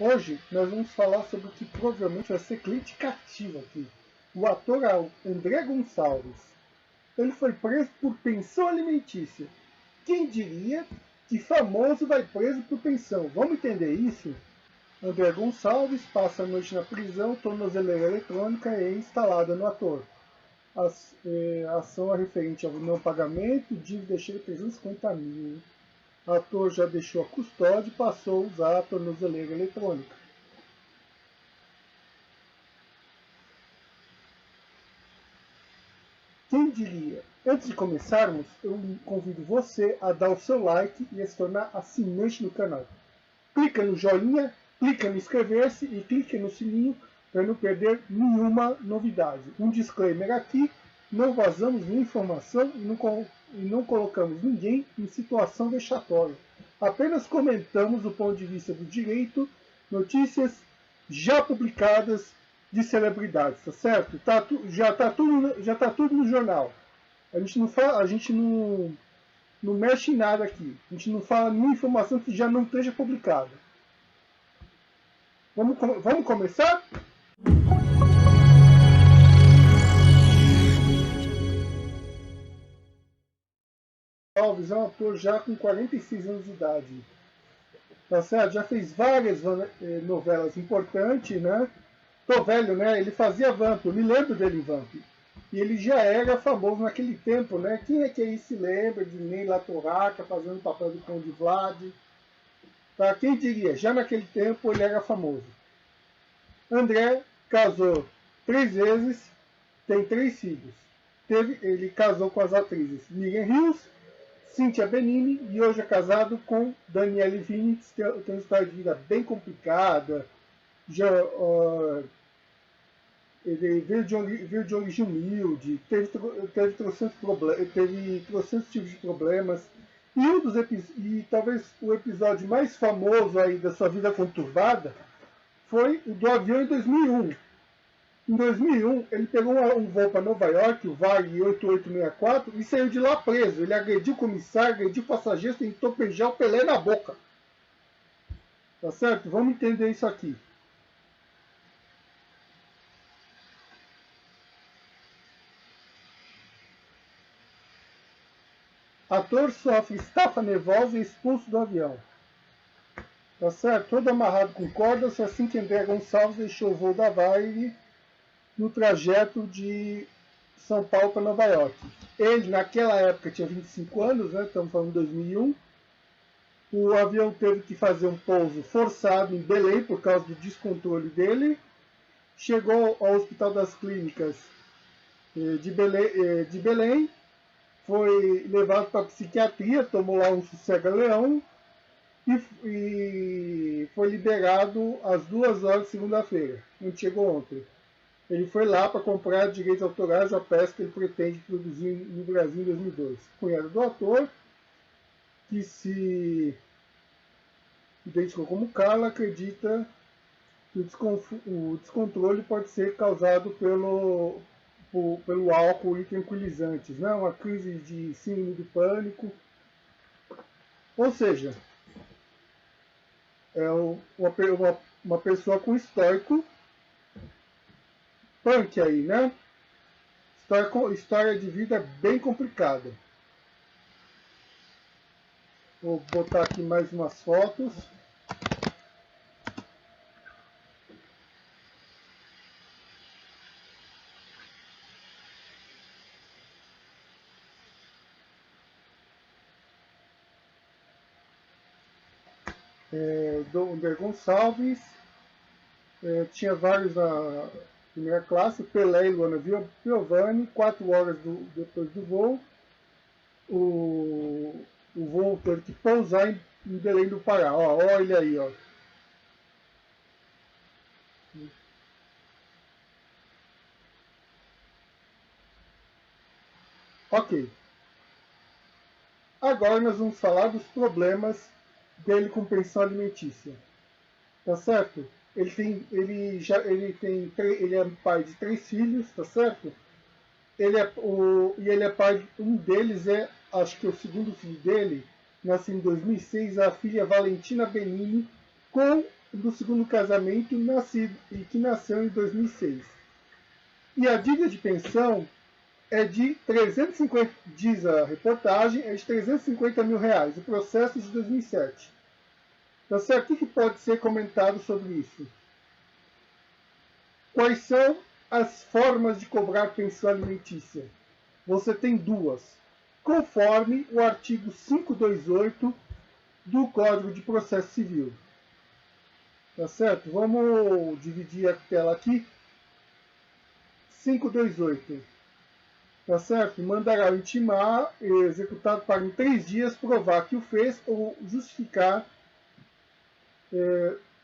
Hoje nós vamos falar sobre o que provavelmente vai ser cliente cativo aqui. O ator André Gonçalves. Ele foi preso por pensão alimentícia. Quem diria que famoso vai preso por pensão? Vamos entender isso? André Gonçalves passa a noite na prisão, tornozeleira eletrônica é instalada no ator. A ação é referente ao não pagamento, dívida chega a 350 mil. O ator já deixou a custódia e passou a usar a tornozeleira eletrônica. Quem diria? Antes de começarmos, eu convido você a dar o seu like e a se tornar assinante do canal. Clica no joinha, clica no inscrever-se e clica no sininho para não perder nenhuma novidade. Um disclaimer aqui, não vazamos nenhuma informação e não colocamos ninguém em situação vexatória. Apenas comentamos o ponto de vista do direito, notícias já publicadas de celebridades, tá certo? Já tá tudo no jornal. A gente não mexe em nada aqui. A gente não fala nenhuma informação que já não esteja publicada. Vamos começar? Alves é um ator já com 46 anos de idade. Tá certo? Já fez várias novelas importantes, né? Tô velho, né? Ele fazia Vamp, eu me lembro dele em Vamp. E ele já era famoso naquele tempo, né? Quem é que aí se lembra de Neila Torraca fazendo o papel do Conde Vlad? Tá? Quem diria? Já naquele tempo ele era famoso. André casou 3 vezes, tem 3 filhos. Ele casou com as atrizes Miriam Hills, Cynthia Benini e hoje é casado com Daniele Vini, que tem uma história de vida bem complicada. Ele veio de origem humilde, teve trocentos tipos de problemas. E talvez o episódio mais famoso aí da sua vida conturbada foi o do avião em 2001. Em 2001, ele pegou um voo para Nova York, o VAG 8864, e saiu de lá preso. Ele agrediu o comissário, agrediu passageiros, tentou beijar o Pelé na boca. Tá certo? Vamos entender isso aqui. Ator sofre estafa nervosa e expulso do avião. Tá certo? Todo amarrado com cordas, assim que André Gonçalves deixou o voo da Varig no trajeto de São Paulo para Nova York. Ele, naquela época, tinha 25 anos, né? Estamos falando de 2001. O avião teve que fazer um pouso forçado em Belém por causa do descontrole dele. Chegou ao Hospital das Clínicas de Belém, foi levado para a psiquiatria, tomou lá um sossega-leão e foi liberado às 2 horas de segunda-feira, onde chegou ontem. Ele foi lá para comprar direitos autorais da peça que ele pretende produzir no Brasil em 2002. Cunhado do ator, que se identificou como Carla, acredita que o descontrole pode ser causado pelo álcool e tranquilizantes, né? Uma crise de síndrome do pânico. Ou seja, é uma pessoa com histórico punk aí, né? História de vida bem complicada. Vou botar aqui mais umas fotos. Do André Gonçalves, tinha vários na primeira classe, Pelé e Luana Piovani, 4 horas depois do voo. O voo teve que pousar em Belém do Pará. Ó, olha aí, ó. Ok. Agora nós vamos falar dos problemas dele com pensão alimentícia. Tá certo? Ele é pai de 3 filhos, tá certo? Ele é pai, um deles é, acho que o segundo filho dele, nasceu em 2006, a filha Valentina Benini, com do segundo casamento que nasceu em 2006. E a dívida de pensão é de 350, diz a reportagem, é de 350 mil reais, o processo de 2007. Tá certo? O que pode ser comentado sobre isso? Quais são as formas de cobrar pensão alimentícia? Você tem duas, conforme o artigo 528 do Código de Processo Civil. Tá certo? Vamos dividir a tela aqui. 528. Tá certo? Mandará o intimar, executado para em 3 dias, provar que o fez ou justificar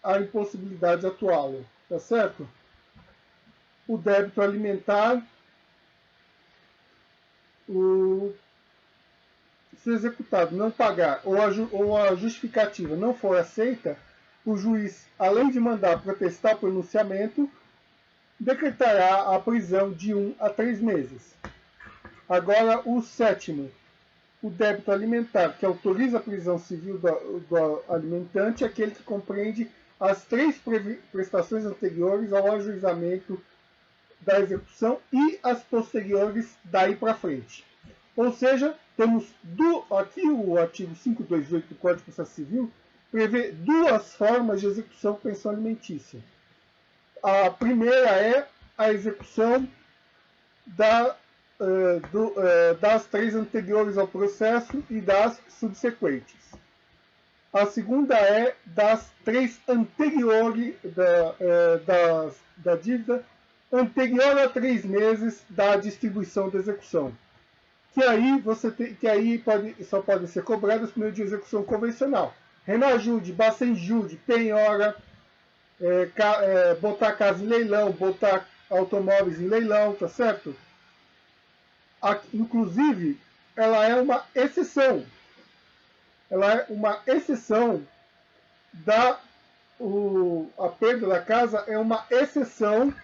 a impossibilidade de atuá-lo. Tá certo? O débito alimentar, se o executado não pagar ou a justificativa não for aceita, o juiz, além de mandar protestar o pronunciamento, decretará a prisão de 1 a 3 meses. Agora, o sétimo, o débito alimentar, que autoriza a prisão civil do alimentante, é aquele que compreende as 3 prestações anteriores ao ajuizamento da execução e as posteriores daí para frente. Ou seja, temos aqui o artigo 528 do Código de Processo Civil prevê 2 formas de execução de pensão alimentícia. A primeira é a execução das 3 anteriores ao processo e das subsequentes. A segunda é das 3 anteriores da dívida anterior a 3 meses da distribuição da execução, que aí só podem ser cobradas por meio de execução convencional. Renajude, Bacenjude, penhora, botar casa em leilão, botar automóveis em leilão, tá certo? Inclusive, ela é uma exceção. Ela é uma exceção a perda da casa é uma exceção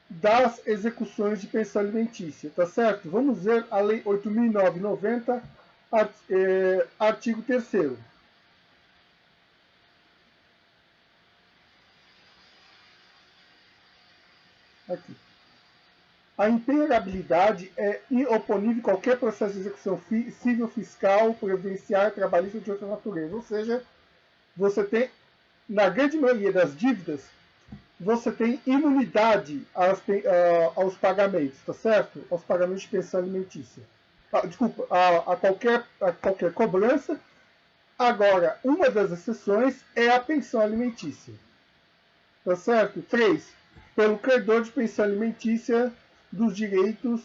das execuções de pensão alimentícia, tá certo? Vamos ver a Lei 8.990, artigo 3º. Aqui. A impenhorabilidade é inoponível a qualquer processo de execução civil, fiscal, previdenciária, trabalhista ou de outra natureza. Ou seja, você tem, na grande maioria das dívidas, você tem imunidade aos pagamentos, tá certo? Aos pagamentos de pensão alimentícia. A qualquer cobrança. Agora, uma das exceções é a pensão alimentícia. Tá certo? 3. Pelo credor de pensão alimentícia dos direitos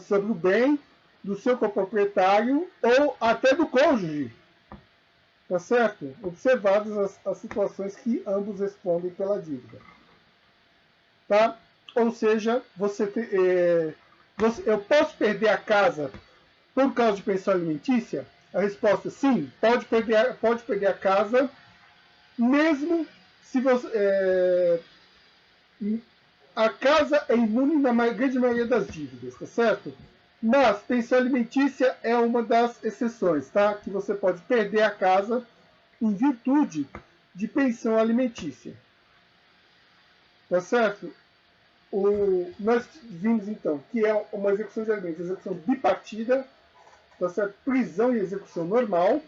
sobre o bem do seu coproprietário ou até do cônjuge. Tá certo? Observadas as situações que ambos respondem pela dívida. Tá? Ou seja, eu posso perder a casa por causa de pensão alimentícia? A resposta é sim, pode perder a casa, mesmo se você... a casa é imune na grande maioria das dívidas, tá certo? Mas pensão alimentícia é uma das exceções, tá? Que você pode perder a casa em virtude de pensão alimentícia. Tá certo? Nós vimos então que é uma execução de alimentos, execução bipartida, tá certo? Prisão e execução normal,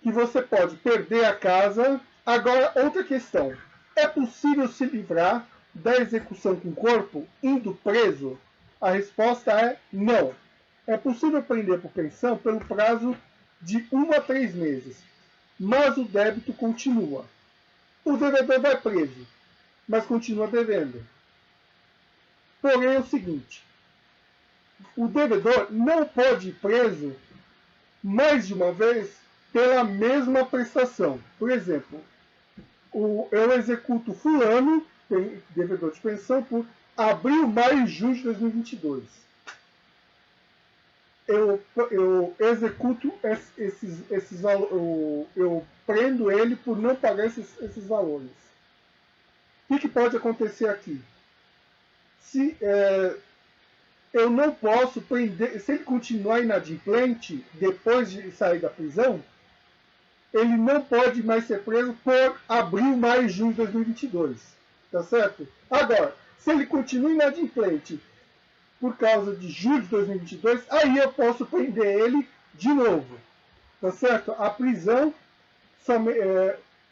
que você pode perder a casa. Agora, outra questão. É possível se livrar da execução com corpo indo preso? A resposta é não. É possível prender por pensão pelo prazo de 1 a 3 meses, mas o débito continua. O devedor vai preso, mas continua devendo. Porém, é o seguinte: o devedor não pode ir preso mais de uma vez pela mesma prestação. Por exemplo, eu executo fulano, devedor de pensão, por abril, maio e junho de 2022. Eu executo esses valores, eu prendo ele por não pagar esses valores. O que pode acontecer aqui? Eu não posso prender, se ele continuar inadimplente depois de sair da prisão, ele não pode mais ser preso por abril, maio e junho de 2022, tá certo? Agora, se ele continua inadimplente por causa de julho de 2022, aí eu posso prender ele de novo, tá certo? A prisão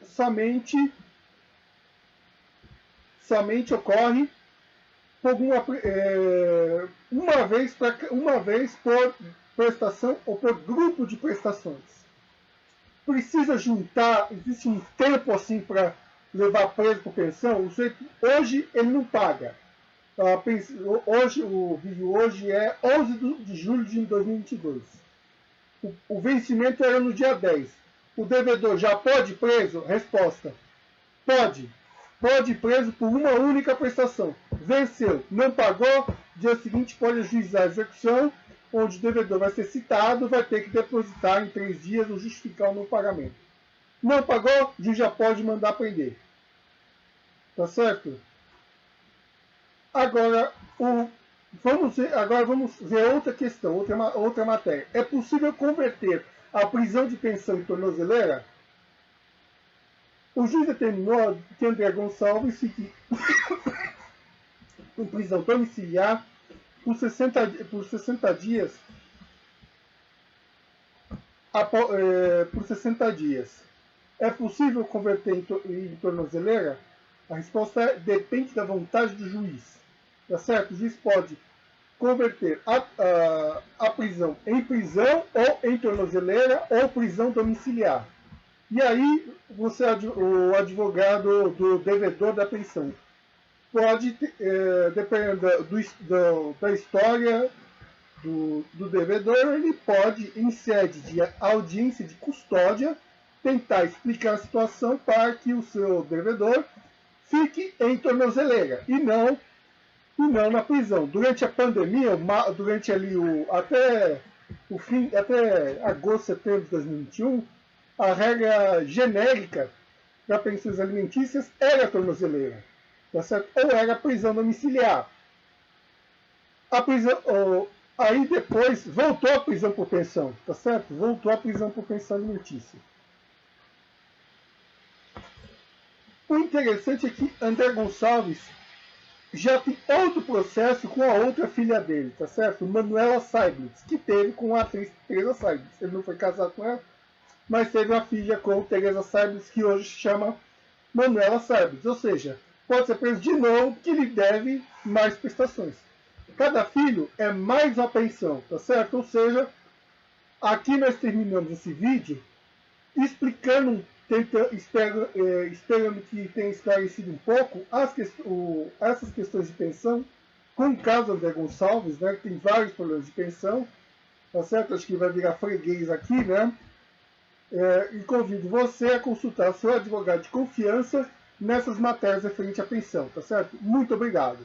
somente ocorre por uma vez por prestação ou por grupo de prestações. Precisa juntar, existe um tempo assim para levar preso por pensão. Hoje ele não paga. O vídeo hoje é 11 de julho de 2022. O vencimento era no dia 10. O devedor já pode ir preso? Resposta: pode. Pode ir preso por uma única prestação. Venceu, não pagou, dia seguinte pode ajuizar a execução, onde o devedor vai ser citado, vai ter que depositar em 3 dias ou justificar o não pagamento. Não pagou, o juiz já pode mandar prender. Tá certo? Agora, vamos ver outra questão, outra matéria. É possível converter a prisão de pensão em tornozeleira? O juiz determinou que André Gonçalves fique em prisão domiciliar por 60 dias. Por 60 dias. É possível converter em tornozeleira? A resposta é: depende da vontade do juiz. Tá certo? O juiz pode converter a prisão em prisão ou em tornozeleira ou prisão domiciliar. E aí, o advogado do devedor da pensão pode, dependendo da história do devedor, ele pode, em sede de audiência de custódia, tentar explicar a situação para que o seu devedor fique em tornozeleira e não na prisão. Durante a pandemia, durante ali até agosto, setembro de 2021, a regra genérica para pensões alimentícias era a tornozeleira, tá certo? Ou era a prisão domiciliar. Aí depois voltou a prisão por pensão, tá certo? Voltou a prisão por pensão alimentícia. O interessante é que André Gonçalves já tem outro processo com a outra filha dele, tá certo? Manuela Seiblitz, que teve com a atriz Teresa Seiblitz. Ele não foi casado com ela, mas teve uma filha com Teresa Seiblitz, que hoje se chama Manuela Seiblitz. Ou seja, pode ser preso de novo, que lhe deve mais prestações. Cada filho é mais uma pensão, tá certo? Ou seja, aqui nós terminamos esse vídeo explicando, esperando que tenha esclarecido um pouco essas questões de pensão, com o caso André Gonçalves, né, que tem vários problemas de pensão, tá certo? Acho que vai virar freguês aqui, né? E convido você a consultar seu advogado de confiança nessas matérias referentes à pensão, tá certo? Muito obrigado.